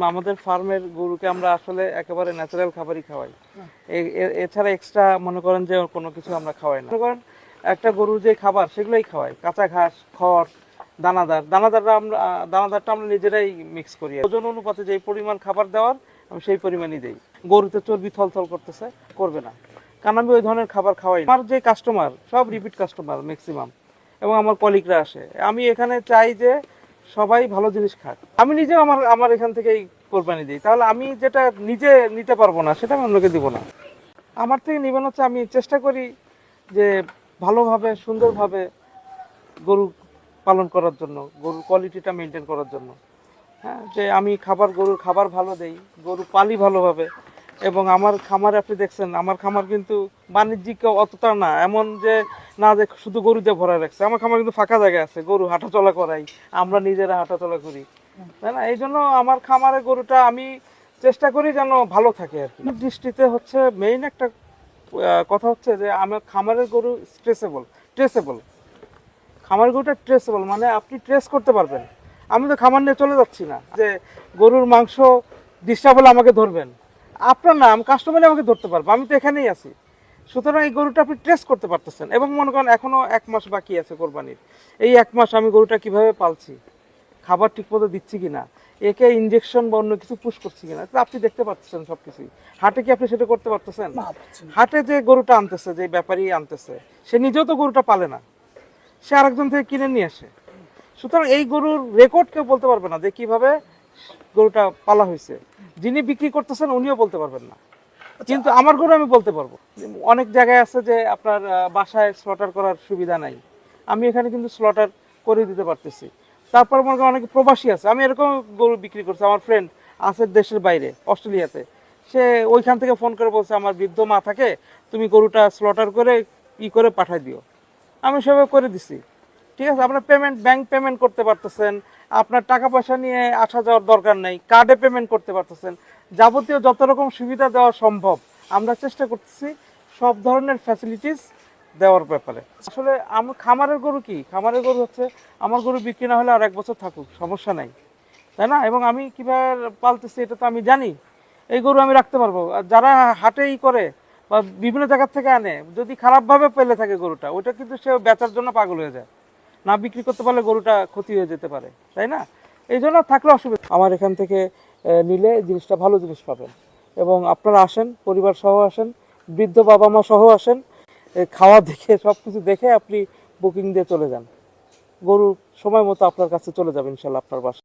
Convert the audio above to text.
আমাদের ফার্মের গরুকে আমরা আসলে একেবারে ন্যাচারাল খাবারই খাওয়াই। এছাড়া এক্সট্রা মনে করেন যে কোনো কিছু আমরা খাওয়াই না। মনে করেন একটা গরুর যে খাবার সেগুলোই খাওয়াই, কাঁচা ঘাস, খড়, দানাদারটা আমরা নিজেরাই মিক্স করি। ওজন অনুপাতে যে পরিমাণ খাবার দেওয়ার আমি সেই পরিমাণই দেই। গরুতে চর্বি থলথল করতেছে, করবে না, কারণ আমি ওই ধরনের খাবার খাওয়াই। আমার যে কাস্টমার সব রিপিট কাস্টমার ম্যাক্সিমাম, এবং আমার কলিগরা আসে। আমি এখানে চাই যে সবাই ভালো জিনিস খাক। আমি নিজেও আমার এখান থেকেই কোরবানি দিই। তাহলে আমি যেটা নিজে নিতে পারবো না সেটা আমি অন্যকে দিব না। আমার থেকে নিবেন হচ্ছে আমি চেষ্টা করি যে ভালোভাবে সুন্দরভাবে গরু পালন করার জন্য, গরুর কোয়ালিটিটা মেনটেন করার জন্য। হ্যাঁ, যে আমি গরুর খাবার ভালো দেই, গরু পালি ভালোভাবে। এবং আমার খামারে আপনি দেখছেন, আমার খামার কিন্তু বাণিজ্যিক অতটা না, এমন যে না যে শুধু গরু দিয়ে ভরা রাখছে। আমার খামার কিন্তু ফাঁকা জায়গা আছে, গরু হাঁটাচলা করাই, আমরা নিজেরা হাঁটাচলা করি, তাই না? এই জন্য আমার খামারে গরুটা আমি চেষ্টা করি যেন ভালো থাকে আর কি। দৃষ্টিতে হচ্ছে মেইন একটা কথা হচ্ছে যে আমার খামারের গরু ট্রেসেবল। খামারের গরুটা ট্রেসেবল মানে আপনি ট্রেস করতে পারবেন। আমি তো খামার নিয়ে চলে যাচ্ছি না যে গরুর মাংস ডিস্টার্ব হলে আমাকে ধরবেন, আপনার না, আমি কাস্টমারে আমাকে ধরতে পারবো, আমি তো এখানেই আছি। সুতরাং এই গরুটা আপনি ট্রেস করতে পারতেছেন। এবং মনে করেন এখনো 1 মাস বাকি আছে কোরবানির। এই 1 মাস আমি গরুটা কিভাবে পালছি, খাবার ঠিকমতো দিচ্ছি কিনা, একে ইনজেকশন বা অন্য কিছু পুশ করছি কিনা, আপনি দেখতে পাচ্ছেন সবকিছুই। হাটে কি আপনি সেটা করতে পারতেছেন? হাটে যে গরুটা আনতেছে, যে ব্যাপারী আনতেছে, সে নিজেও তো গরুটা পালে না, সে আরেকজন থেকে কিনে নিয়ে আসে। সুতরাং এই গরুর রেকর্ড কেউ বলতে পারবে না যে কিভাবে গরুটা পালা হয়েছে। যিনি বিক্রি করতেছেন উনিও বলতে পারবেন না, কিন্তু আমার গরু আমি বলতে পারবো। অনেক জায়গায় আছে যে আপনার বাসায় স্লটার করার সুবিধা নাই, আমি এখানে কিন্তু স্লটার করে দিতে পারতেছি। তারপর মনে করেন অনেক প্রবাসী আছে, আমি এরকম গরু বিক্রি করছি। আমার ফ্রেন্ড আছে দেশের বাইরে, অস্ট্রেলিয়াতে, সে ওইখান থেকে ফোন করে বলছে আমার বৃদ্ধ মা থাকে, তুমি গরুটা স্লটার করে করে পাঠাই দিও। আমি সেভাবে করে দিছি। ঠিক আছে, আপনার ব্যাংক পেমেন্ট করতে পারতেছেন, আপনার টাকা পয়সা নিয়ে আসা যাওয়ার দরকার নেই, কার্ডে পেমেন্ট করতে পারতেছেন। যাবতীয় যত রকম সুবিধা দেওয়া সম্ভব আমরা চেষ্টা করতেছি সব ধরনের ফ্যাসিলিটিস দেওয়ার ব্যাপারে। আসলে আমার খামারের গরু কি, খামারের গরু হচ্ছে আমার গরু বিক্রি না হলে আর 1 বছর থাকুক, সমস্যা নাই, তাই না? এবং আমি কিভাবে পালতেছি এটা তো আমি জানি। এই গরু আমি রাখতে পারবো। আর যারা হাটেই করে বা বিভিন্ন জায়গা থেকে আনে, যদি খারাপভাবে পেলে থাকে গরুটা, ওইটা কিন্তু সে বেচার জন্য পাগল হয়ে যায়, না বিক্রি করতে পারলে গরুটা ক্ষতি হয়ে যেতে পারে, তাই না? এই জন্য থাকলে অসুবিধা। আমার এখান থেকে নিলে জিনিসটা ভালো জিনিস পাবেন। এবং আপনারা আসেন, পরিবার সহ আসেন, বৃদ্ধ বাবা মা সহ আসেন, খাওয়া দেখে সব কিছু দেখে আপনি বুকিং দিয়ে চলে যান। গরু সময় মতো আপনার কাছে চলে যাবে ইনশাল্লাহ আপনার বাসায়।